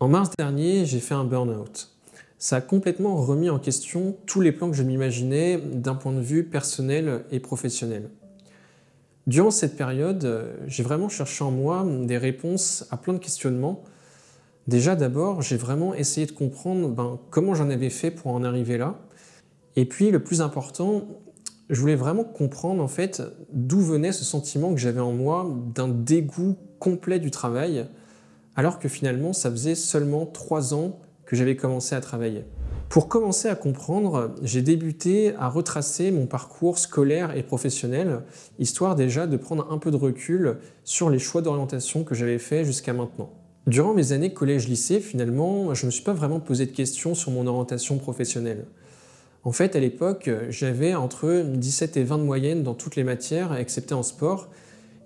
En mars dernier, j'ai fait un burn-out. Ça a complètement remis en question tous les plans que je m'imaginais d'un point de vue personnel et professionnel. Durant cette période, j'ai vraiment cherché en moi des réponses à plein de questionnements. Déjà d'abord, j'ai vraiment essayé de comprendre comment j'en avais fait pour en arriver là. Et puis le plus important, je voulais vraiment comprendre en fait d'où venait ce sentiment que j'avais en moi d'un dégoût complet du travail, alors que finalement ça faisait seulement 3 ans que j'avais commencé à travailler. Pour commencer à comprendre, j'ai débuté à retracer mon parcours scolaire et professionnel, histoire déjà de prendre un peu de recul sur les choix d'orientation que j'avais faits jusqu'à maintenant. Durant mes années collège-lycée, finalement, je ne me suis pas vraiment posé de questions sur mon orientation professionnelle. En fait, à l'époque, j'avais entre 17 et 20 de moyenne dans toutes les matières, excepté en sport,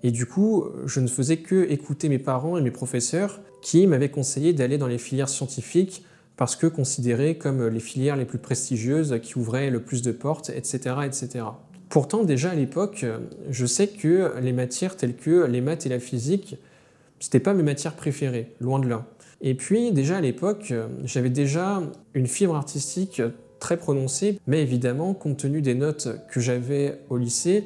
et du coup, je ne faisais que écouter mes parents et mes professeurs qui m'avaient conseillé d'aller dans les filières scientifiques parce que considérées comme les filières les plus prestigieuses qui ouvraient le plus de portes, etc., etc. Pourtant, déjà à l'époque, je sais que les matières telles que les maths et la physique, c'était pas mes matières préférées, loin de là. Et puis, déjà à l'époque, j'avais déjà une fibre artistique très prononcée, mais évidemment, compte tenu des notes que j'avais au lycée,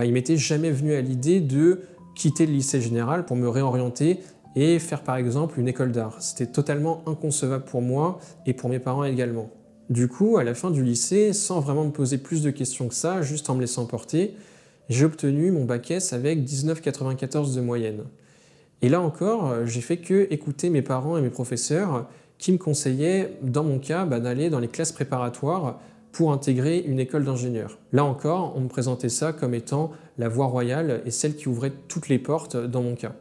il m'était jamais venu à l'idée de quitter le lycée général pour me réorienter et faire par exemple une école d'art. C'était totalement inconcevable pour moi et pour mes parents également. Du coup, à la fin du lycée, sans vraiment me poser plus de questions que ça, juste en me laissant porter, j'ai obtenu mon bac S avec 19,94 de moyenne. Et là encore, j'ai fait que écouter mes parents et mes professeurs qui me conseillaient, dans mon cas, d'aller dans les classes préparatoires pour intégrer une école d'ingénieur. Là encore, on me présentait ça comme étant la voie royale et celle qui ouvrait toutes les portes dans mon cas.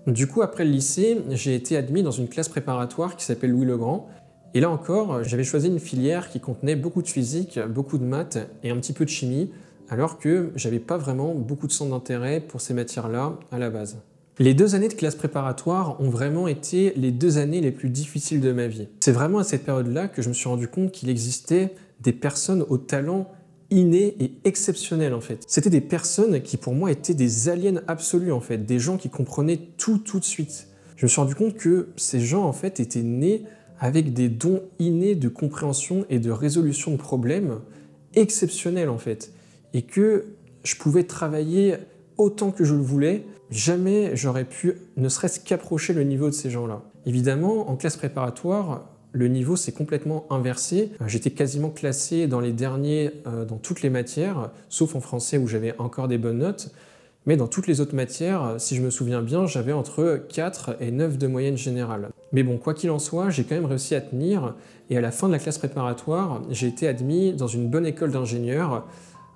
Du coup, après le lycée, j'ai été admis dans une classe préparatoire qui s'appelle Louis le Grand. Et là encore, j'avais choisi une filière qui contenait beaucoup de physique, beaucoup de maths et un petit peu de chimie, alors que j'avais pas vraiment beaucoup de centre d'intérêt pour ces matières-là à la base. Les 2 années de classe préparatoire ont vraiment été les 2 années les plus difficiles de ma vie. C'est vraiment à cette période-là que je me suis rendu compte qu'il existait des personnes au talent inné et exceptionnel en fait. C'était des personnes qui pour moi étaient des aliens absolus en fait, des gens qui comprenaient tout de suite. Je me suis rendu compte que ces gens en fait étaient nés avec des dons innés de compréhension et de résolution de problèmes exceptionnels en fait, et que je pouvais travailler autant que je le voulais, jamais j'aurais pu ne serait-ce qu'approcher le niveau de ces gens-là. Évidemment, en classe préparatoire, le niveau s'est complètement inversé. J'étais quasiment classé dans les derniers dans toutes les matières, sauf en français où j'avais encore des bonnes notes. Mais dans toutes les autres matières, si je me souviens bien, j'avais entre 4 et 9 de moyenne générale. Mais bon, quoi qu'il en soit, j'ai quand même réussi à tenir. Et à la fin de la classe préparatoire, j'ai été admis dans une bonne école d'ingénieurs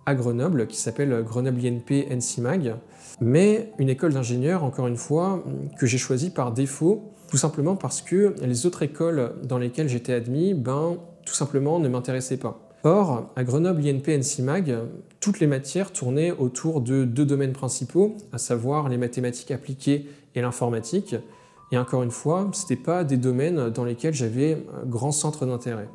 à Grenoble, qui s'appelle Grenoble INP NCMAG. Mais une école d'ingénieurs, encore une fois, que j'ai choisie par défaut, tout simplement parce que les autres écoles dans lesquelles j'étais admis, tout simplement ne m'intéressaient pas. Or, à Grenoble INP NCMAG, toutes les matières tournaient autour de 2 domaines principaux, à savoir les mathématiques appliquées et l'informatique. Et encore une fois, ce n'étaient pas des domaines dans lesquels j'avais grand centre d'intérêt.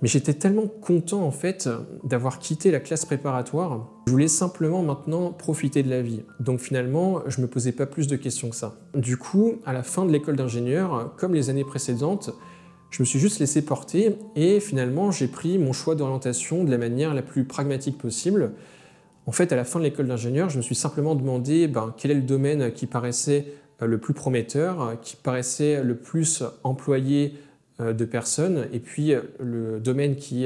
Mais j'étais tellement content en fait d'avoir quitté la classe préparatoire. Je voulais simplement maintenant profiter de la vie. Donc finalement, je me posais pas plus de questions que ça. Du coup, à la fin de l'école d'ingénieur, comme les années précédentes, je me suis juste laissé porter et finalement j'ai pris mon choix d'orientation de la manière la plus pragmatique possible. En fait, à la fin de l'école d'ingénieur, je me suis simplement demandé quel est le domaine qui paraissait le plus prometteur, qui paraissait le plus employé de personnes, et puis le domaine qui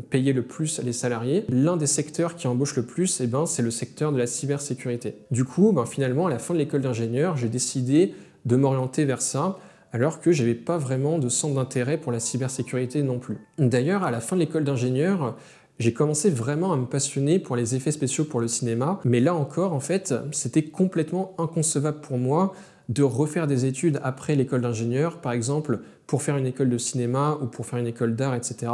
payait le plus les salariés. L'un des secteurs qui embauche le plus, c'est le secteur de la cybersécurité. Du coup, finalement, à la fin de l'école d'ingénieur, j'ai décidé de m'orienter vers ça, alors que j'avais pas vraiment de centre d'intérêt pour la cybersécurité non plus. D'ailleurs, à la fin de l'école d'ingénieur, j'ai commencé vraiment à me passionner pour les effets spéciaux pour le cinéma, mais là encore, en fait, c'était complètement inconcevable pour moi de refaire des études après l'école d'ingénieur, par exemple pour faire une école de cinéma ou pour faire une école d'art, etc.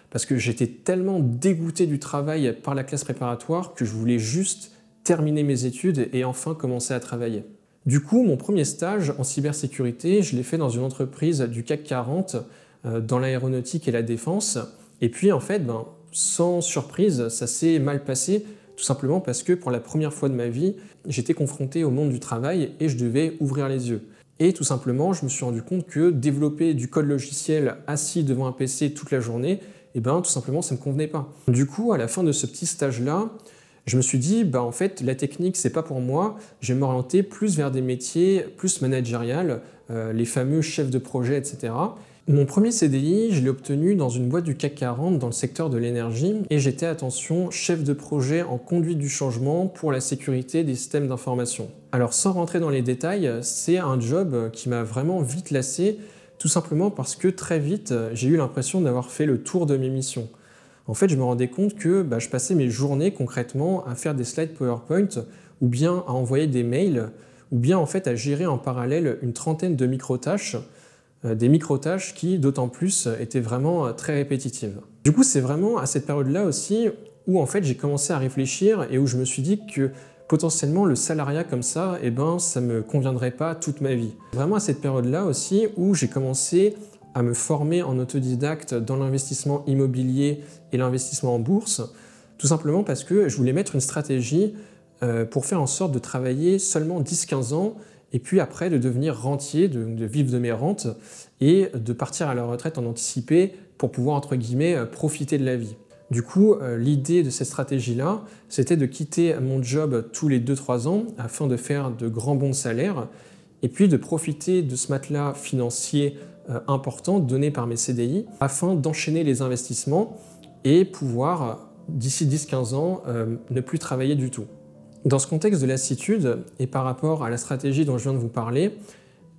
Parce que j'étais tellement dégoûté du travail par la classe préparatoire que je voulais juste terminer mes études et enfin commencer à travailler. Du coup, mon premier stage en cybersécurité, je l'ai fait dans une entreprise du CAC 40, dans l'aéronautique et la défense. Et puis en fait, sans surprise, ça s'est mal passé, tout simplement parce que pour la première fois de ma vie, j'étais confronté au monde du travail et je devais ouvrir les yeux. Et tout simplement, je me suis rendu compte que développer du code logiciel assis devant un PC toute la journée, eh ben, tout simplement, ça ne me convenait pas. Du coup, à la fin de ce petit stage-là, je me suis dit, en fait, la technique, c'est pas pour moi, je vais m'orienter plus vers des métiers plus managériales, les fameux chefs de projet, etc. Mon premier CDI, je l'ai obtenu dans une boîte du CAC 40 dans le secteur de l'énergie et j'étais, attention, chef de projet en conduite du changement pour la sécurité des systèmes d'information. Alors sans rentrer dans les détails, c'est un job qui m'a vraiment vite lassé, tout simplement parce que très vite, j'ai eu l'impression d'avoir fait le tour de mes missions. En fait, je me rendais compte que je passais mes journées concrètement à faire des slides PowerPoint ou bien à envoyer des mails ou bien en fait à gérer en parallèle une trentaine de micro-tâches, des micro-tâches qui, d'autant plus, étaient vraiment très répétitives. Du coup, c'est vraiment à cette période-là aussi où en fait j'ai commencé à réfléchir et où je me suis dit que potentiellement le salariat comme ça, ça me conviendrait pas toute ma vie. Vraiment à cette période-là aussi où j'ai commencé à me former en autodidacte dans l'investissement immobilier et l'investissement en bourse, tout simplement parce que je voulais mettre une stratégie pour faire en sorte de travailler seulement 10-15 ans et puis après de devenir rentier, de vivre de mes rentes et de partir à la retraite en anticipé pour pouvoir, entre guillemets, profiter de la vie. Du coup, l'idée de cette stratégie-là, c'était de quitter mon job tous les 2-3 ans afin de faire de grands bons de salaire et puis de profiter de ce matelas financier important donné par mes CDI afin d'enchaîner les investissements et pouvoir, d'ici 10-15 ans, ne plus travailler du tout. Dans ce contexte de lassitude et par rapport à la stratégie dont je viens de vous parler,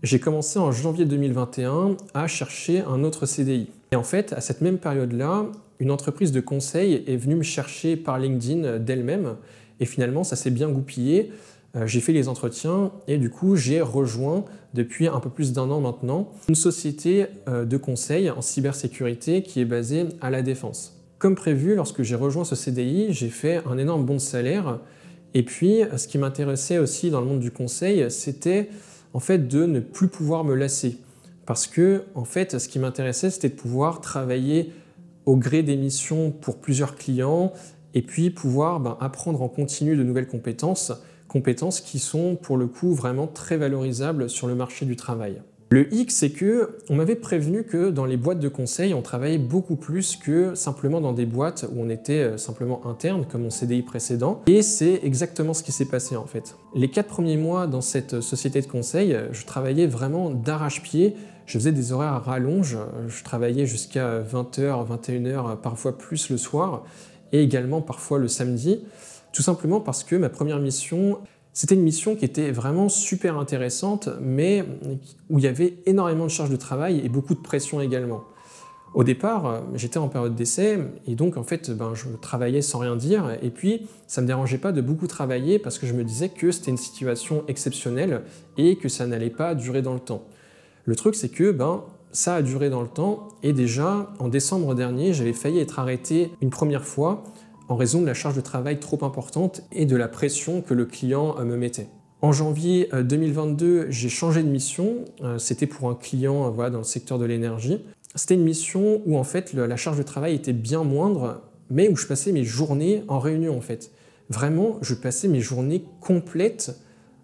j'ai commencé en janvier 2021 à chercher un autre CDI. Et en fait, à cette même période-là, une entreprise de conseil est venue me chercher par LinkedIn d'elle-même et finalement, ça s'est bien goupillé. J'ai fait les entretiens et du coup, j'ai rejoint depuis un peu plus d'1 an maintenant une société de conseil en cybersécurité qui est basée à La Défense. Comme prévu, lorsque j'ai rejoint ce CDI, j'ai fait un énorme bond de salaire. Et puis, ce qui m'intéressait aussi dans le monde du conseil, c'était en fait de ne plus pouvoir me lasser. Parce que, en fait, ce qui m'intéressait, c'était de pouvoir travailler au gré des missions pour plusieurs clients et puis pouvoir apprendre en continu de nouvelles compétences qui sont pour le coup vraiment très valorisables sur le marché du travail. Le hic, c'est qu'on m'avait prévenu que dans les boîtes de conseil, on travaillait beaucoup plus que simplement dans des boîtes où on était simplement interne, comme mon CDI précédent. Et c'est exactement ce qui s'est passé en fait. Les 4 premiers mois dans cette société de conseil, je travaillais vraiment d'arrache-pied. Je faisais des horaires à rallonge, je travaillais jusqu'à 20h, 21h, parfois plus le soir, et également parfois le samedi, tout simplement parce que ma première mission, c'était une mission qui était vraiment super intéressante, mais où il y avait énormément de charges de travail et beaucoup de pression également. Au départ, j'étais en période d'essai et donc en fait, je travaillais sans rien dire et puis ça ne me dérangeait pas de beaucoup travailler parce que je me disais que c'était une situation exceptionnelle et que ça n'allait pas durer dans le temps. Le truc, c'est que ça a duré dans le temps et déjà, en décembre dernier, j'avais failli être arrêté une première fois en raison de la charge de travail trop importante et de la pression que le client me mettait. En janvier 2022, j'ai changé de mission, c'était pour un client dans le secteur de l'énergie. C'était une mission où en fait la charge de travail était bien moindre, mais où je passais mes journées en réunion en fait. Vraiment, je passais mes journées complètes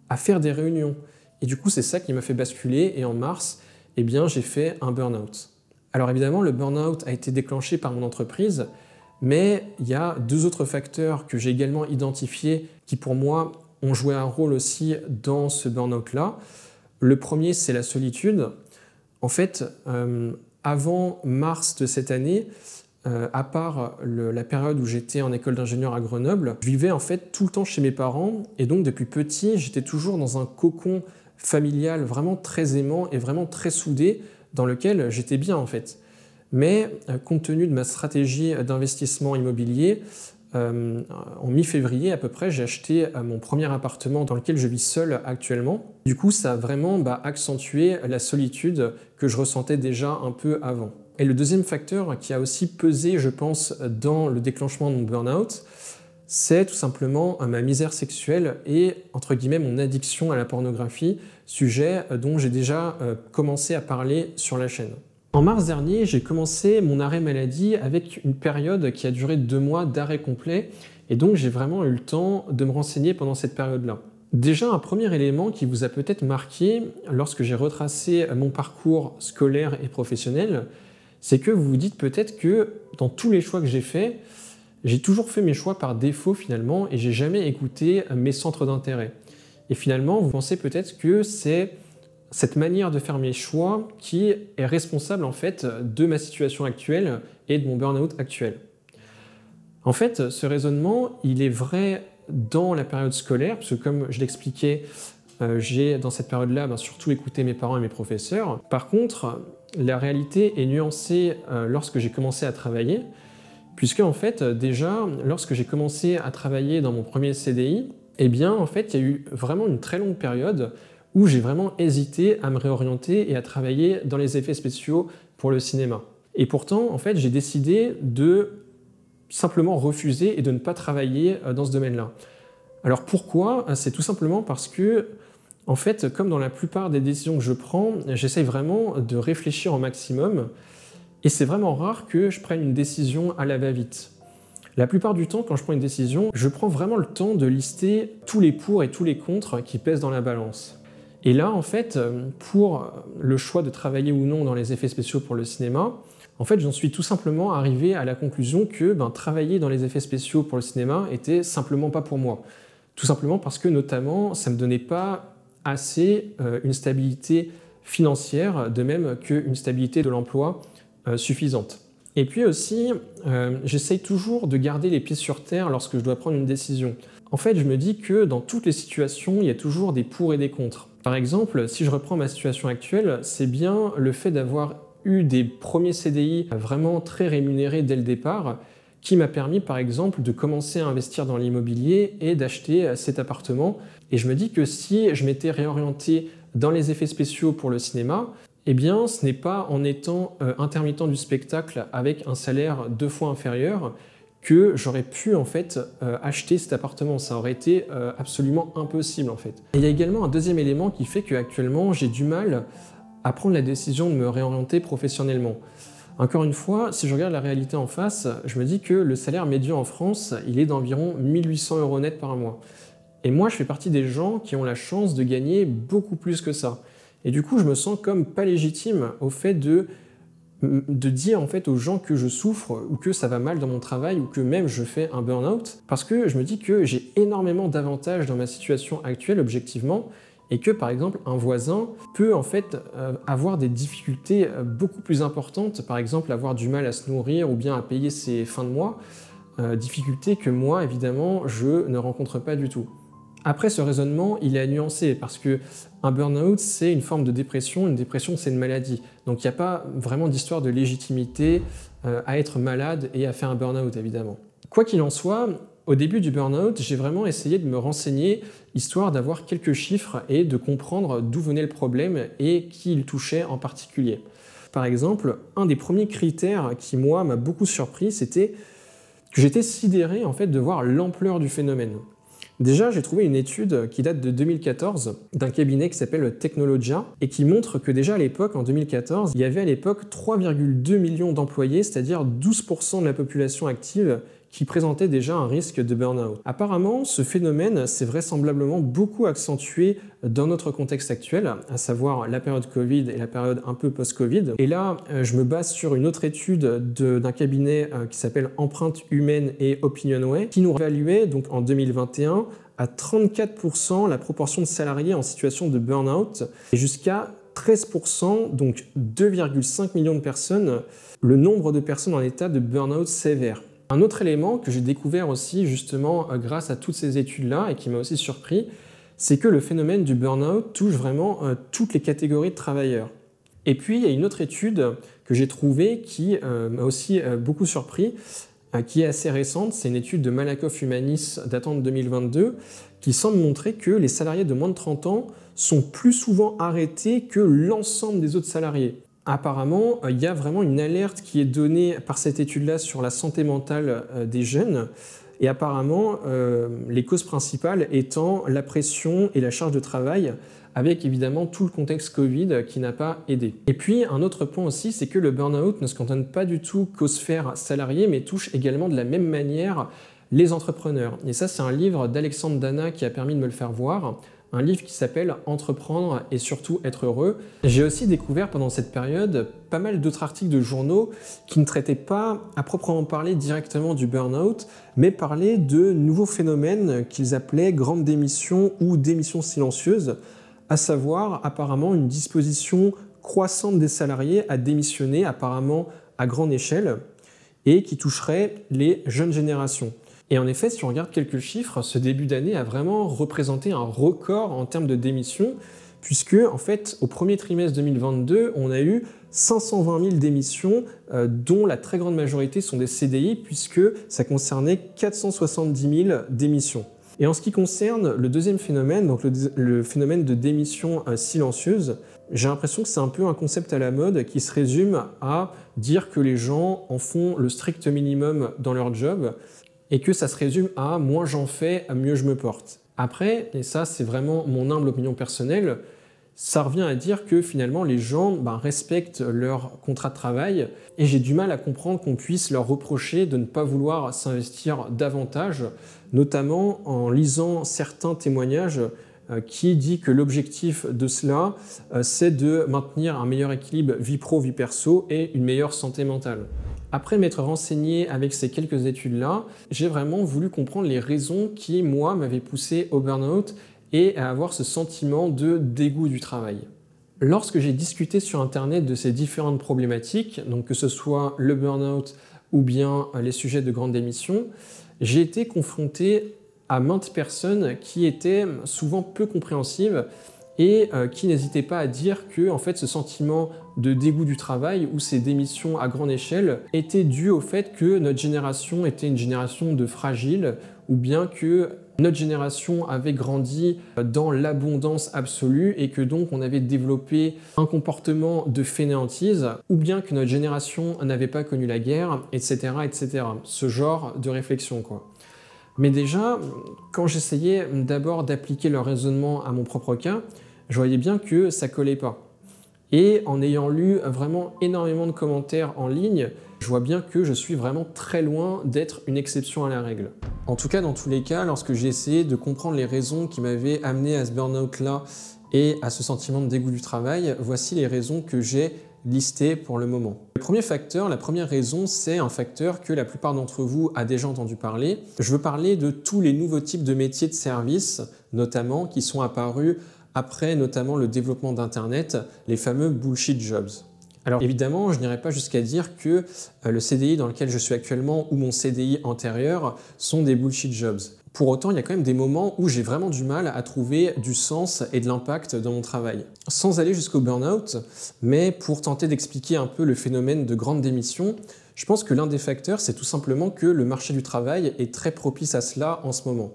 à faire des réunions. Et du coup, c'est ça qui m'a fait basculer et en mars, j'ai fait un burn-out. Alors évidemment, le burn-out a été déclenché par mon entreprise, mais il y a 2 autres facteurs que j'ai également identifiés qui pour moi ont joué un rôle aussi dans ce burn-out-là. Le premier, c'est la solitude. En fait, avant mars de cette année, à part la période où j'étais en école d'ingénieur à Grenoble, je vivais en fait tout le temps chez mes parents et donc depuis petit, j'étais toujours dans un cocon familial vraiment très aimant et vraiment très soudé dans lequel j'étais bien en fait. Mais compte tenu de ma stratégie d'investissement immobilier, en mi-février à peu près, j'ai acheté mon premier appartement dans lequel je vis seul actuellement. Du coup, ça a vraiment accentué la solitude que je ressentais déjà un peu avant. Et le deuxième facteur qui a aussi pesé, je pense, dans le déclenchement de mon burn-out, c'est tout simplement ma misère sexuelle et, entre guillemets, mon addiction à la pornographie, sujet dont j'ai déjà commencé à parler sur la chaîne. En mars dernier, j'ai commencé mon arrêt maladie avec une période qui a duré 2 mois d'arrêt complet et donc j'ai vraiment eu le temps de me renseigner pendant cette période-là. Déjà, un premier élément qui vous a peut-être marqué lorsque j'ai retracé mon parcours scolaire et professionnel, c'est que vous vous dites peut-être que dans tous les choix que j'ai toujours fait mes choix par défaut finalement et j'ai jamais écouté mes centres d'intérêt. Et finalement, vous pensez peut-être que c'est cette manière de faire mes choix qui est responsable en fait de ma situation actuelle et de mon burn-out actuel. En fait, ce raisonnement, il est vrai dans la période scolaire, parce que comme je l'expliquais, j'ai dans cette période-là surtout écouté mes parents et mes professeurs. Par contre, la réalité est nuancée lorsque j'ai commencé à travailler, puisque en fait, déjà, lorsque j'ai commencé à travailler dans mon premier CDI, eh bien, en fait, il y a eu vraiment une très longue période où j'ai vraiment hésité à me réorienter et à travailler dans les effets spéciaux pour le cinéma. Et pourtant, en fait, j'ai décidé de simplement refuser et de ne pas travailler dans ce domaine-là. Alors pourquoi? C'est tout simplement parce que, en fait, comme dans la plupart des décisions que je prends, j'essaye vraiment de réfléchir au maximum et c'est vraiment rare que je prenne une décision à la va-vite. La plupart du temps, quand je prends une décision, je prends vraiment le temps de lister tous les pour et tous les contre qui pèsent dans la balance. Et là, en fait, pour le choix de travailler ou non dans les effets spéciaux pour le cinéma, en fait, j'en suis tout simplement arrivé à la conclusion que travailler dans les effets spéciaux pour le cinéma était simplement pas pour moi. Tout simplement parce que, notamment, ça ne me donnait pas assez une stabilité financière, de même qu'une stabilité de l'emploi suffisante. Et puis aussi, j'essaye toujours de garder les pieds sur terre lorsque je dois prendre une décision. En fait, je me dis que dans toutes les situations, il y a toujours des pour et des contre. Par exemple, si je reprends ma situation actuelle, c'est bien le fait d'avoir eu des premiers CDI vraiment très rémunérés dès le départ qui m'a permis, par exemple, de commencer à investir dans l'immobilier et d'acheter cet appartement. Et je me dis que si je m'étais réorienté dans les effets spéciaux pour le cinéma, eh bien, ce n'est pas en étant intermittent du spectacle avec un salaire 2 fois inférieur que j'aurais pu en fait acheter cet appartement. Ça aurait été absolument impossible en fait. Et il y a également un deuxième élément qui fait qu'actuellement j'ai du mal à prendre la décision de me réorienter professionnellement. Encore une fois, si je regarde la réalité en face, je me dis que le salaire médian en France, il est d'environ 1 800 € net par mois. Et moi, je fais partie des gens qui ont la chance de gagner beaucoup plus que ça. Et du coup, je me sens comme pas légitime au fait de dire en fait aux gens que je souffre ou que ça va mal dans mon travail ou que même je fais un burn-out, parce que je me dis que j'ai énormément d'avantages dans ma situation actuelle objectivement et que par exemple un voisin peut en fait avoir des difficultés beaucoup plus importantes, par exemple avoir du mal à se nourrir ou bien à payer ses fins de mois, difficultés que moi évidemment je ne rencontre pas du tout. Après, ce raisonnement, il est à nuancer parce que un burn-out, c'est une forme de dépression. Une dépression, c'est une maladie. Donc, il n'y a pas vraiment d'histoire de légitimité à être malade et à faire un burn-out, évidemment. Quoi qu'il en soit, au début du burn-out, j'ai vraiment essayé de me renseigner, histoire d'avoir quelques chiffres et de comprendre d'où venait le problème et qui il touchait en particulier. Par exemple, un des premiers critères qui, moi, m'a beaucoup surpris, c'était que j'étais sidéré en fait, de voir l'ampleur du phénomène. Déjà, j'ai trouvé une étude qui date de 2014 d'un cabinet qui s'appelle Technologia et qui montre que déjà à l'époque, en 2014, il y avait à l'époque 3,2 millions d'employés, c'est-à-dire 12% de la population active qui présentait déjà un risque de burn-out. Apparemment, ce phénomène s'est vraisemblablement beaucoup accentué dans notre contexte actuel, à savoir la période Covid et la période un peu post-Covid. Et là, je me base sur une autre étude d'un cabinet qui s'appelle Empreinte Humaine et Opinionway, qui nous évaluait donc en 2021 à 34% la proportion de salariés en situation de burn-out et jusqu'à 13%, donc 2,5 millions de personnes, le nombre de personnes en état de burn-out sévère. Un autre élément que j'ai découvert aussi justement grâce à toutes ces études-là et qui m'a aussi surpris, c'est que le phénomène du burn-out touche vraiment toutes les catégories de travailleurs. Et puis il y a une autre étude que j'ai trouvée qui m'a aussi beaucoup surpris, qui est assez récente, c'est une étude de Malakoff Humanis datant de 2022, qui semble montrer que les salariés de moins de 30 ans sont plus souvent arrêtés que l'ensemble des autres salariés. Apparemment, il y a vraiment une alerte qui est donnée par cette étude-là sur la santé mentale des jeunes. Et apparemment, les causes principales étant la pression et la charge de travail, avec évidemment tout le contexte Covid qui n'a pas aidé. Et puis, un autre point aussi, c'est que le burn-out ne se cantonne pas du tout qu'aux sphères salariées, mais touche également de la même manière Les entrepreneurs. Et ça, c'est un livre d'Alexandre Dana qui a permis de me le faire voir. Un livre qui s'appelle « Entreprendre et surtout être heureux ». J'ai aussi découvert pendant cette période pas mal d'autres articles de journaux qui ne traitaient pas à proprement parler directement du burn-out, mais parlaient de nouveaux phénomènes qu'ils appelaient grandes démissions ou démissions silencieuses, à savoir apparemment une disposition croissante des salariés à démissionner apparemment à grande échelle et qui toucherait les jeunes générations. Et en effet, si on regarde quelques chiffres, ce début d'année a vraiment représenté un record en termes de démissions, puisque en fait, au premier trimestre 2022, on a eu 520 000 démissions, dont la très grande majorité sont des CDI, puisque ça concernait 470 000 démissions. Et en ce qui concerne le deuxième phénomène, donc le phénomène de démission silencieuse, j'ai l'impression que c'est un peu un concept à la mode qui se résume à dire que les gens en font le strict minimum dans leur job et que ça se résume à « moins j'en fais, mieux je me porte ». Après, et ça c'est vraiment mon humble opinion personnelle, ça revient à dire que finalement les gens respectent leur contrat de travail et j'ai du mal à comprendre qu'on puisse leur reprocher de ne pas vouloir s'investir davantage, notamment en lisant certains témoignages qui dit que l'objectif de cela, c'est de maintenir un meilleur équilibre vie pro, vie perso et une meilleure santé mentale. Après m'être renseigné avec ces quelques études-là, j'ai vraiment voulu comprendre les raisons qui, moi, m'avaient poussé au burn-out et à avoir ce sentiment de dégoût du travail. Lorsque j'ai discuté sur Internet de ces différentes problématiques, donc que ce soit le burn-out ou bien les sujets de grande démission, j'ai été confronté à maintes personnes qui étaient souvent peu compréhensives et qui n'hésitaient pas à dire que en fait, ce sentiment de dégoût du travail ou ces démissions à grande échelle était dû au fait que notre génération était une génération de fragiles ou bien que notre génération avait grandi dans l'abondance absolue et que donc on avait développé un comportement de fainéantise ou bien que notre génération n'avait pas connu la guerre, etc., etc. Ce genre de réflexion, quoi. Mais déjà, quand j'essayais d'abord d'appliquer leur raisonnement à mon propre cas, je voyais bien que ça collait pas. Et en ayant lu vraiment énormément de commentaires en ligne, je vois bien que je suis vraiment très loin d'être une exception à la règle. En tout cas, dans tous les cas, lorsque j'ai essayé de comprendre les raisons qui m'avaient amené à ce burn-out-là et à ce sentiment de dégoût du travail, voici les raisons que j'ai listées pour le moment. Le premier facteur, la première raison, c'est un facteur que la plupart d'entre vous a déjà entendu parler. Je veux parler de tous les nouveaux types de métiers de service, notamment, qui sont apparus après notamment le développement d'Internet, les fameux bullshit jobs. Alors évidemment, je n'irai pas jusqu'à dire que le CDI dans lequel je suis actuellement ou mon CDI antérieur sont des bullshit jobs. Pour autant, il y a quand même des moments où j'ai vraiment du mal à trouver du sens et de l'impact dans mon travail. Sans aller jusqu'au burn-out, mais pour tenter d'expliquer un peu le phénomène de grande démission, je pense que l'un des facteurs, c'est tout simplement que le marché du travail est très propice à cela en ce moment.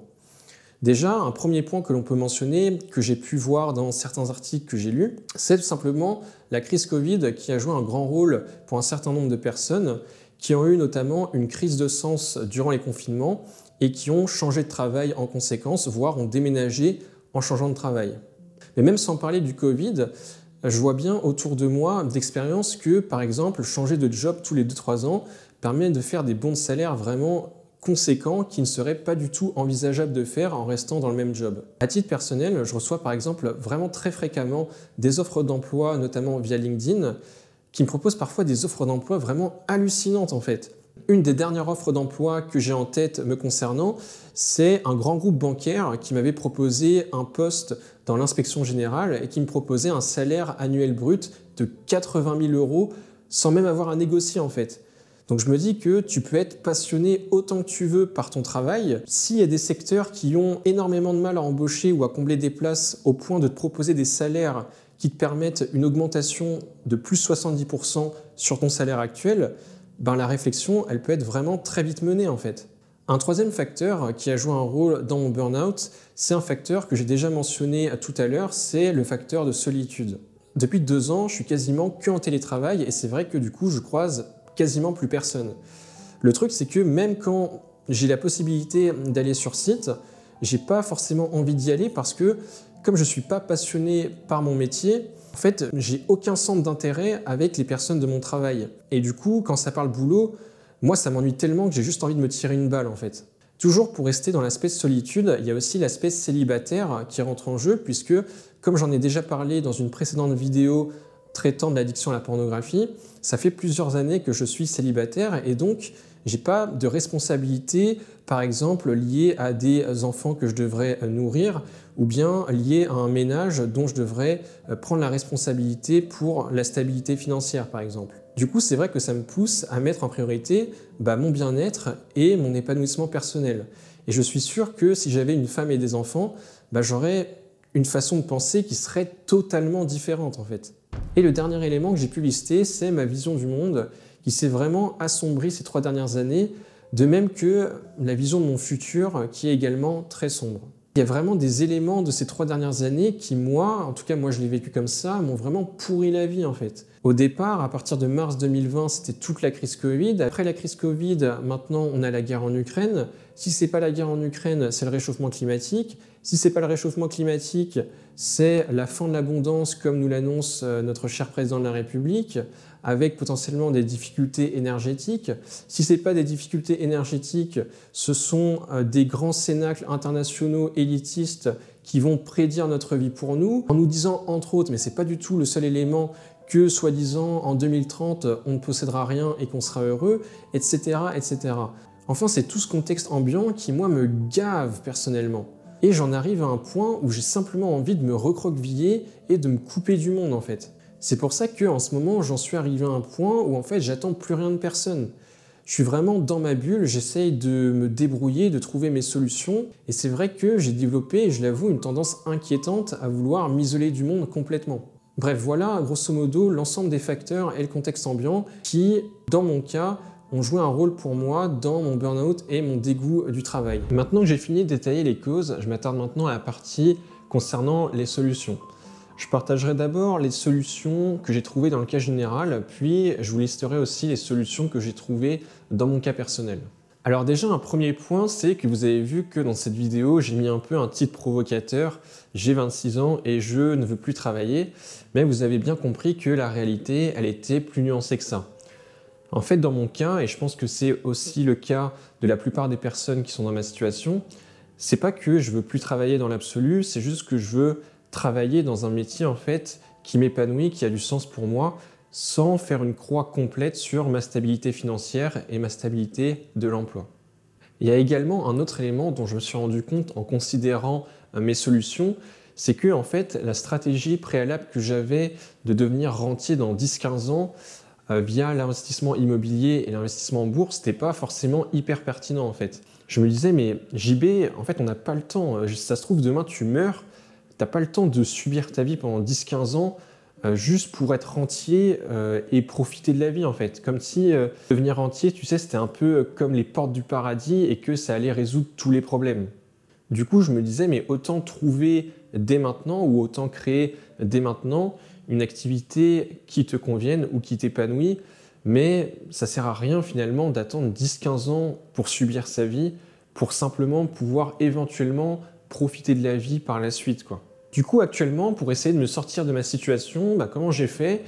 Déjà, un premier point que l'on peut mentionner, que j'ai pu voir dans certains articles que j'ai lus, c'est tout simplement la crise Covid qui a joué un grand rôle pour un certain nombre de personnes qui ont eu notamment une crise de sens durant les confinements et qui ont changé de travail en conséquence, voire ont déménagé en changeant de travail. Mais même sans parler du Covid, je vois bien autour de moi d'expériences que, par exemple, changer de job tous les 2-3 ans permet de faire des bons de salaire vraiment conséquents qui ne seraient pas du tout envisageables de faire en restant dans le même job. À titre personnel, je reçois par exemple vraiment très fréquemment des offres d'emploi, notamment via LinkedIn, qui me proposent parfois des offres d'emploi vraiment hallucinantes en fait. Une des dernières offres d'emploi que j'ai en tête me concernant, c'est un grand groupe bancaire qui m'avait proposé un poste dans l'inspection générale et qui me proposait un salaire annuel brut de 80 000 € sans même avoir à négocier en fait. Donc je me dis que tu peux être passionné autant que tu veux par ton travail. S'il y a des secteurs qui ont énormément de mal à embaucher ou à combler des places au point de te proposer des salaires qui te permettent une augmentation de plus 70% sur ton salaire actuel, ben la réflexion, elle peut être vraiment très vite menée en fait. Un troisième facteur qui a joué un rôle dans mon burn-out, c'est un facteur que j'ai déjà mentionné tout à l'heure, c'est le facteur de solitude. Depuis 2 ans, je suis quasiment que en télétravail et c'est vrai que du coup, je croise quasiment plus personne. Le truc, c'est que même quand j'ai la possibilité d'aller sur site, j'ai pas forcément envie d'y aller parce que comme je suis pas passionné par mon métier, en fait, j'ai aucun centre d'intérêt avec les personnes de mon travail. Et du coup, quand ça parle boulot, moi, ça m'ennuie tellement que j'ai juste envie de me tirer une balle, en fait. Toujours pour rester dans l'aspect solitude, il y a aussi l'aspect célibataire qui rentre en jeu puisque, comme j'en ai déjà parlé dans une précédente vidéo traitant de l'addiction à la pornographie, ça fait plusieurs années que je suis célibataire et donc j'ai pas de responsabilité, par exemple, liée à des enfants que je devrais nourrir ou bien liée à un ménage dont je devrais prendre la responsabilité pour la stabilité financière, par exemple. Du coup, c'est vrai que ça me pousse à mettre en priorité mon bien-être et mon épanouissement personnel. Et je suis sûr que si j'avais une femme et des enfants, j'aurais une façon de penser qui serait totalement différente en fait. Et le dernier élément que j'ai pu lister, c'est ma vision du monde qui s'est vraiment assombrie ces 3 dernières années, de même que la vision de mon futur qui est également très sombre. Il y a vraiment des éléments de ces 3 dernières années qui, moi, en tout cas moi je l'ai vécu comme ça, m'ont vraiment pourri la vie en fait. Au départ, à partir de mars 2020, c'était toute la crise Covid. Après la crise Covid, maintenant on a la guerre en Ukraine. Si c'est pas la guerre en Ukraine, c'est le réchauffement climatique. Si c'est pas le réchauffement climatique, c'est la fin de l'abondance comme nous l'annonce notre cher président de la République, avec potentiellement des difficultés énergétiques. Si ce n'est pas des difficultés énergétiques, ce sont des grands cénacles internationaux élitistes qui vont prédire notre vie pour nous, en nous disant entre autres, mais ce n'est pas du tout le seul élément, que soi-disant en 2030 on ne possédera rien et qu'on sera heureux, etc. etc. Enfin, c'est tout ce contexte ambiant qui, moi, me gave personnellement. Et j'en arrive à un point où j'ai simplement envie de me recroqueviller et de me couper du monde en fait. C'est pour ça qu'en ce moment, j'en suis arrivé à un point où en fait, j'attends plus rien de personne. Je suis vraiment dans ma bulle, j'essaye de me débrouiller, de trouver mes solutions. Et c'est vrai que j'ai développé, je l'avoue, une tendance inquiétante à vouloir m'isoler du monde complètement. Bref, voilà grosso modo l'ensemble des facteurs et le contexte ambiant qui, dans mon cas, ont joué un rôle pour moi dans mon burn-out et mon dégoût du travail. Maintenant que j'ai fini de détailler les causes, je m'attarde maintenant à la partie concernant les solutions. Je partagerai d'abord les solutions que j'ai trouvées dans le cas général, puis je vous listerai aussi les solutions que j'ai trouvées dans mon cas personnel. Alors déjà, un premier point, c'est que vous avez vu que dans cette vidéo, j'ai mis un peu un titre provocateur, j'ai 26 ans et je ne veux plus travailler, mais vous avez bien compris que la réalité, elle était plus nuancée que ça. En fait, dans mon cas, et je pense que c'est aussi le cas de la plupart des personnes qui sont dans ma situation, c'est pas que je veux plus travailler dans l'absolu, c'est juste que je veux travailler dans un métier en fait qui m'épanouit, qui a du sens pour moi, sans faire une croix complète sur ma stabilité financière et ma stabilité de l'emploi. Il y a également un autre élément dont je me suis rendu compte en considérant mes solutions, c'est que en fait, la stratégie préalable que j'avais de devenir rentier dans 10-15 ans, via l'investissement immobilier et l'investissement en bourse, c'était pas forcément hyper pertinent en fait. Je me disais, mais JB, en fait, on n'a pas le temps. Si ça se trouve, demain, tu meurs, t'as pas le temps de subir ta vie pendant 10-15 ans juste pour être rentier et profiter de la vie en fait. Comme si devenir rentier, tu sais, c'était un peu comme les portes du paradis et que ça allait résoudre tous les problèmes. Du coup, je me disais, mais autant trouver dès maintenant ou autant créer dès maintenant une activité qui te convienne ou qui t'épanouit, mais ça sert à rien finalement d'attendre 10-15 ans pour subir sa vie, pour simplement pouvoir éventuellement profiter de la vie par la suite, quoi. Du coup, actuellement, pour essayer de me sortir de ma situation, comment j'ai fait?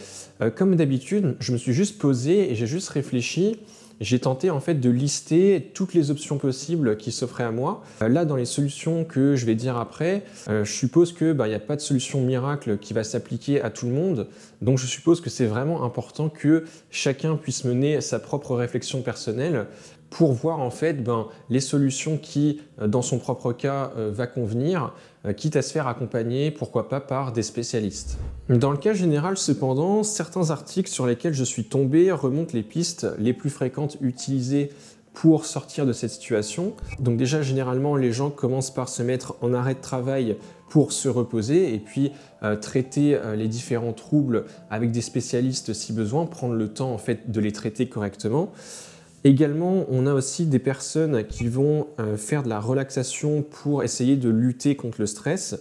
Comme d'habitude, je me suis juste posé et j'ai juste réfléchi. J'ai tenté en fait de lister toutes les options possibles qui s'offraient à moi. Là, dans les solutions que je vais dire après, je suppose que n'y a pas de solution miracle qui va s'appliquer à tout le monde. Donc je suppose que c'est vraiment important que chacun puisse mener sa propre réflexion personnelle pour voir en fait les solutions qui, dans son propre cas, va convenir, quitte à se faire accompagner, pourquoi pas, par des spécialistes. Dans le cas général, cependant, certains articles sur lesquels je suis tombé remontent les pistes les plus fréquentes utilisées pour sortir de cette situation. Donc déjà, généralement, les gens commencent par se mettre en arrêt de travail pour se reposer et puis traiter les différents troubles avec des spécialistes si besoin, prendre le temps en fait de les traiter correctement. Également, on a aussi des personnes qui vont faire de la relaxation pour essayer de lutter contre le stress.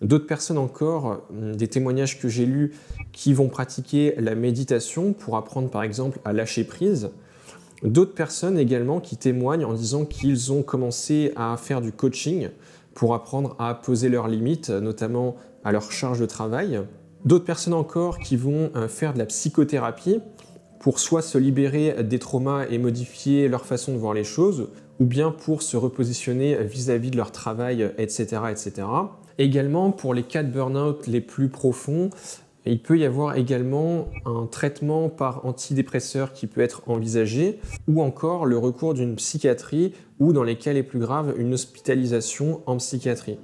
D'autres personnes encore, des témoignages que j'ai lus, qui vont pratiquer la méditation pour apprendre par exemple à lâcher prise. D'autres personnes également qui témoignent en disant qu'ils ont commencé à faire du coaching pour apprendre à poser leurs limites, notamment à leur charge de travail. D'autres personnes encore qui vont faire de la psychothérapie pour soit se libérer des traumas et modifier leur façon de voir les choses, ou bien pour se repositionner vis-à-vis de leur travail, etc., etc. Également, pour les cas de burn-out les plus profonds, il peut y avoir également un traitement par antidépresseur qui peut être envisagé, ou encore le recours d'une psychiatrie, ou dans les cas les plus graves, une hospitalisation en psychiatrie.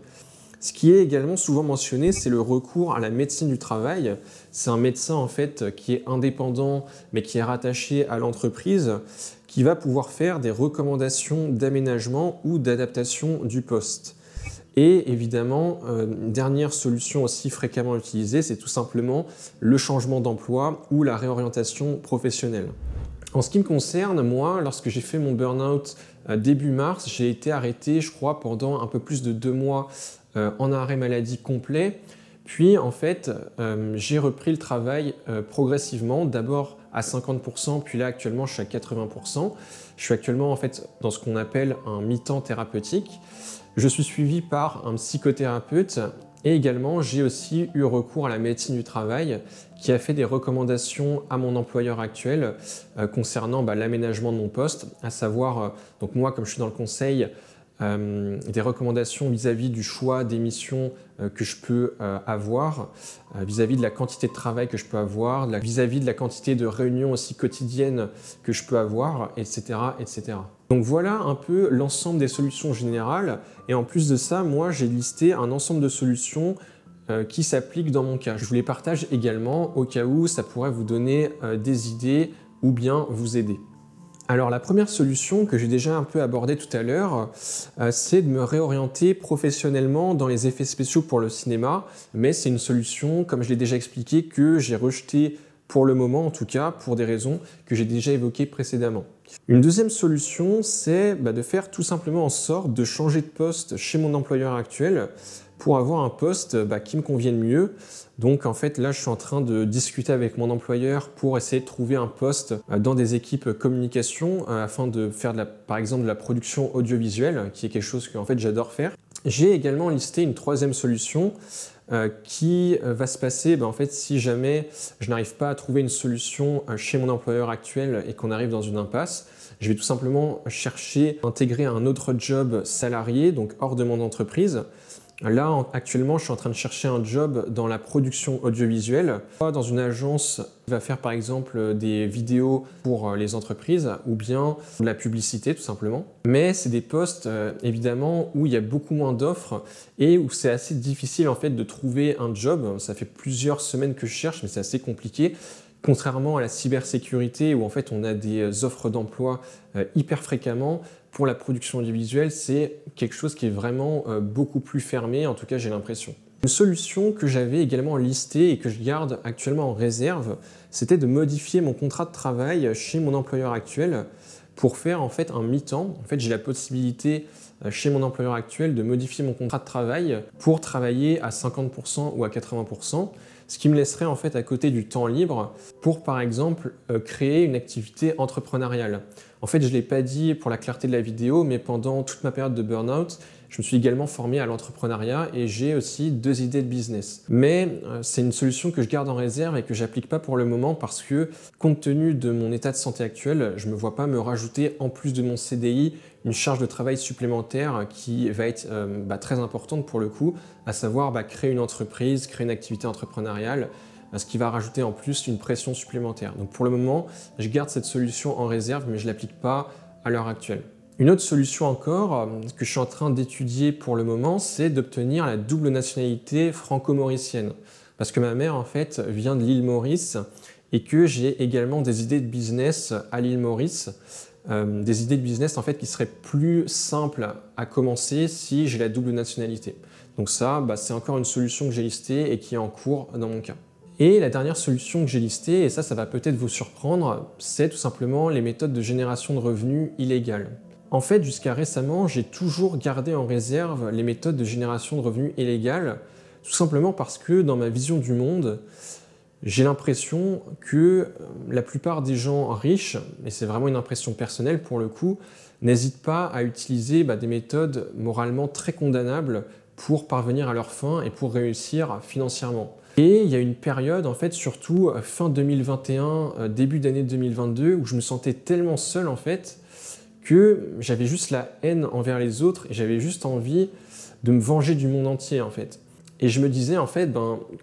Ce qui est également souvent mentionné, c'est le recours à la médecine du travail. C'est un médecin en fait qui est indépendant, mais qui est rattaché à l'entreprise, qui va pouvoir faire des recommandations d'aménagement ou d'adaptation du poste. Et évidemment, une dernière solution aussi fréquemment utilisée, c'est tout simplement le changement d'emploi ou la réorientation professionnelle. En ce qui me concerne, moi, lorsque j'ai fait mon burn-out début mars, j'ai été arrêté, je crois, pendant un peu plus de 2 mois en arrêt maladie complet. Puis, en fait, j'ai repris le travail progressivement, d'abord à 50%, puis là, actuellement, je suis à 80%. Je suis actuellement, en fait, dans ce qu'on appelle un mi-temps thérapeutique. Je suis suivi par un psychothérapeute et également j'ai aussi eu recours à la médecine du travail qui a fait des recommandations à mon employeur actuel concernant l'aménagement de mon poste, à savoir, donc moi comme je suis dans le conseil, des recommandations vis-à-vis du choix des missions que je peux avoir, vis-à-vis de la quantité de travail que je peux avoir, vis-à-vis de la quantité de réunions aussi quotidiennes que je peux avoir, etc., etc. Donc voilà un peu l'ensemble des solutions générales. Et en plus de ça, moi j'ai listé un ensemble de solutions qui s'appliquent dans mon cas. Je vous les partage également au cas où ça pourrait vous donner des idées ou bien vous aider. Alors la première solution que j'ai déjà un peu abordée tout à l'heure, c'est de me réorienter professionnellement dans les effets spéciaux pour le cinéma, mais c'est une solution, comme je l'ai déjà expliqué, que j'ai rejetée pour le moment en tout cas, pour des raisons que j'ai déjà évoquées précédemment. Une deuxième solution, c'est de faire tout simplement en sorte de changer de poste chez mon employeur actuel pour avoir un poste qui me convienne mieux. Donc en fait là je suis en train de discuter avec mon employeur pour essayer de trouver un poste dans des équipes communication afin de faire par exemple de la production audiovisuelle, qui est quelque chose que en fait j'adore faire. J'ai également listé une troisième solution qui va se passer en fait, si jamais je n'arrive pas à trouver une solution chez mon employeur actuel et qu'on arrive dans une impasse. Je vais tout simplement chercher à intégrer un autre job salarié, donc hors de mon entreprise. Là, actuellement, je suis en train de chercher un job dans la production audiovisuelle, dans une agence qui va faire par exemple des vidéos pour les entreprises ou bien de la publicité tout simplement. Mais c'est des postes évidemment où il y a beaucoup moins d'offres et où c'est assez difficile en fait de trouver un job. Ça fait plusieurs semaines que je cherche, mais c'est assez compliqué. Contrairement à la cybersécurité où en fait on a des offres d'emploi hyper fréquemment, pour la production audiovisuelle, c'est quelque chose qui est vraiment beaucoup plus fermé, en tout cas j'ai l'impression. Une solution que j'avais également listée et que je garde actuellement en réserve, c'était de modifier mon contrat de travail chez mon employeur actuel pour faire en fait un mi-temps. En fait, j'ai la possibilité chez mon employeur actuel de modifier mon contrat de travail pour travailler à 50% ou à 80%, ce qui me laisserait en fait à côté du temps libre pour par exemple créer une activité entrepreneuriale. En fait, je ne l'ai pas dit pour la clarté de la vidéo, mais pendant toute ma période de burn-out, je me suis également formé à l'entrepreneuriat et j'ai aussi 2 idées de business. Mais c'est une solution que je garde en réserve et que j'applique pas pour le moment parce que compte tenu de mon état de santé actuel, je ne me vois pas me rajouter en plus de mon CDI une charge de travail supplémentaire qui va être très importante pour le coup, à savoir créer une entreprise, créer une activité entrepreneuriale, ce qui va rajouter en plus une pression supplémentaire. Donc pour le moment, je garde cette solution en réserve, mais je ne l'applique pas à l'heure actuelle. Une autre solution encore que je suis en train d'étudier pour le moment, c'est d'obtenir la double nationalité franco-mauricienne. Parce que ma mère, en fait, vient de l'île Maurice et que j'ai également des idées de business à l'île Maurice. Des idées de business en fait qui seraient plus simples à commencer si j'ai la double nationalité. Donc ça, c'est encore une solution que j'ai listée et qui est en cours dans mon cas. Et la dernière solution que j'ai listée, et ça va peut-être vous surprendre, c'est tout simplement les méthodes de génération de revenus illégales. En fait, jusqu'à récemment, j'ai toujours gardé en réserve les méthodes de génération de revenus illégales, tout simplement parce que dans ma vision du monde, j'ai l'impression que la plupart des gens riches, et c'est vraiment une impression personnelle pour le coup, n'hésitent pas à utiliser des méthodes moralement très condamnables pour parvenir à leurs fins et pour réussir financièrement. Et il y a une période, en fait, surtout fin 2021, début d'année 2022, où je me sentais tellement seul, en fait, que j'avais juste la haine envers les autres et j'avais juste envie de me venger du monde entier en fait. Et je me disais en fait,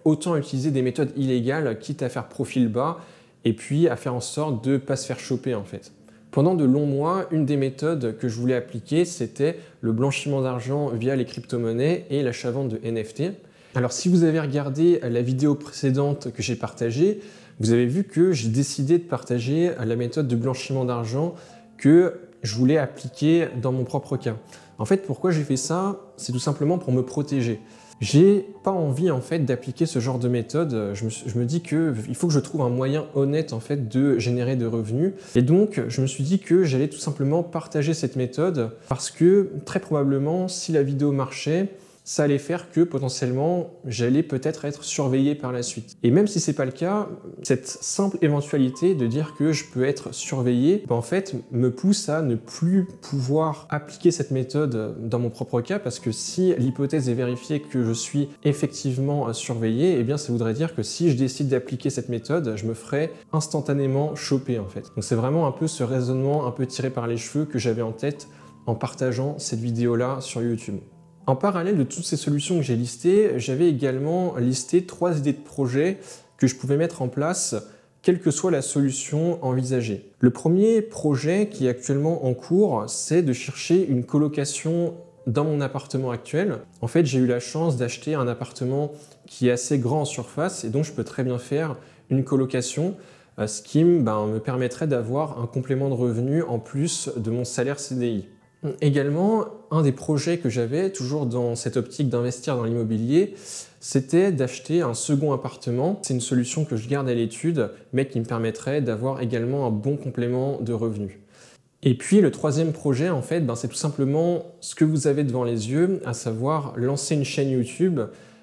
autant utiliser des méthodes illégales, quitte à faire profil bas, et puis à faire en sorte de ne pas se faire choper en fait. Pendant de longs mois, une des méthodes que je voulais appliquer, c'était le blanchiment d'argent via les crypto-monnaies et l'achat-vente de NFT. Alors si vous avez regardé la vidéo précédente que j'ai partagée, vous avez vu que j'ai décidé de partager la méthode de blanchiment d'argent que je voulais appliquer dans mon propre cas. En fait, pourquoi j'ai fait ça? C'est tout simplement pour me protéger. J'ai pas envie en fait d'appliquer ce genre de méthode. Je me dis qu'il faut que je trouve un moyen honnête en fait de générer de revenus. Et donc je me suis dit que j'allais tout simplement partager cette méthode parce que très probablement si la vidéo marchait, ça allait faire que potentiellement j'allais peut-être être surveillé par la suite. Et même si c'est pas le cas, cette simple éventualité de dire que je peux être surveillé, en fait me pousse à ne plus pouvoir appliquer cette méthode dans mon propre cas parce que si l'hypothèse est vérifiée que je suis effectivement surveillé, eh bien ça voudrait dire que si je décide d'appliquer cette méthode, je me ferai instantanément choper en fait. Donc c'est vraiment un peu ce raisonnement un peu tiré par les cheveux que j'avais en tête en partageant cette vidéo-là sur YouTube. En parallèle de toutes ces solutions que j'ai listées, j'avais également listé 3 idées de projets que je pouvais mettre en place, quelle que soit la solution envisagée. Le premier projet qui est actuellement en cours, c'est de chercher une colocation dans mon appartement actuel. En fait, j'ai eu la chance d'acheter un appartement qui est assez grand en surface et donc je peux très bien faire une colocation, ce qui me permettrait d'avoir un complément de revenu en plus de mon salaire CDI. Également, un des projets que j'avais, toujours dans cette optique d'investir dans l'immobilier, c'était d'acheter un second appartement. C'est une solution que je garde à l'étude, mais qui me permettrait d'avoir également un bon complément de revenus. Et puis le troisième projet, en fait, c'est tout simplement ce que vous avez devant les yeux, à savoir lancer une chaîne YouTube,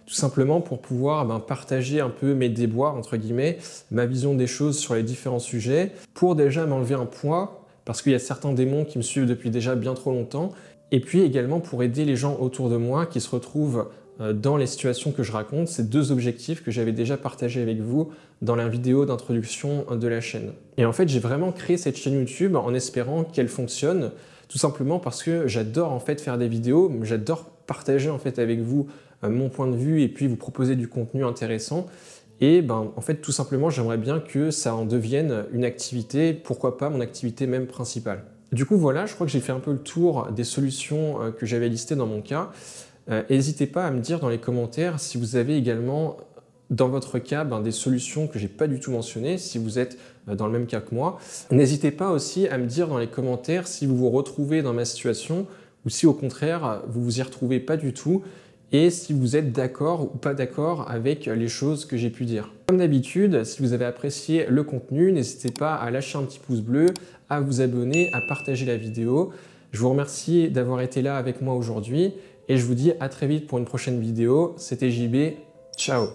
tout simplement pour pouvoir partager un peu mes déboires, entre guillemets, ma vision des choses sur les différents sujets, pour déjà m'enlever un poids, parce qu'il y a certains démons qui me suivent depuis déjà bien trop longtemps, et puis également pour aider les gens autour de moi qui se retrouvent dans les situations que je raconte. C'est 2 objectifs que j'avais déjà partagés avec vous dans la vidéo d'introduction de la chaîne. Et en fait, j'ai vraiment créé cette chaîne YouTube en espérant qu'elle fonctionne, tout simplement parce que j'adore en fait faire des vidéos, j'adore partager en fait avec vous mon point de vue et puis vous proposer du contenu intéressant. Et en fait, tout simplement, j'aimerais bien que ça en devienne une activité, pourquoi pas mon activité même principale. Du coup, voilà, je crois que j'ai fait un peu le tour des solutions que j'avais listées dans mon cas. N'hésitez pas à me dire dans les commentaires si vous avez également, dans votre cas, des solutions que j'ai pas du tout mentionnées, si vous êtes dans le même cas que moi. N'hésitez pas aussi à me dire dans les commentaires si vous vous retrouvez dans ma situation ou si au contraire, vous vous y retrouvez pas du tout. Et si vous êtes d'accord ou pas d'accord avec les choses que j'ai pu dire. Comme d'habitude, si vous avez apprécié le contenu, n'hésitez pas à lâcher un petit pouce bleu, à vous abonner, à partager la vidéo. Je vous remercie d'avoir été là avec moi aujourd'hui et je vous dis à très vite pour une prochaine vidéo. C'était JB, ciao!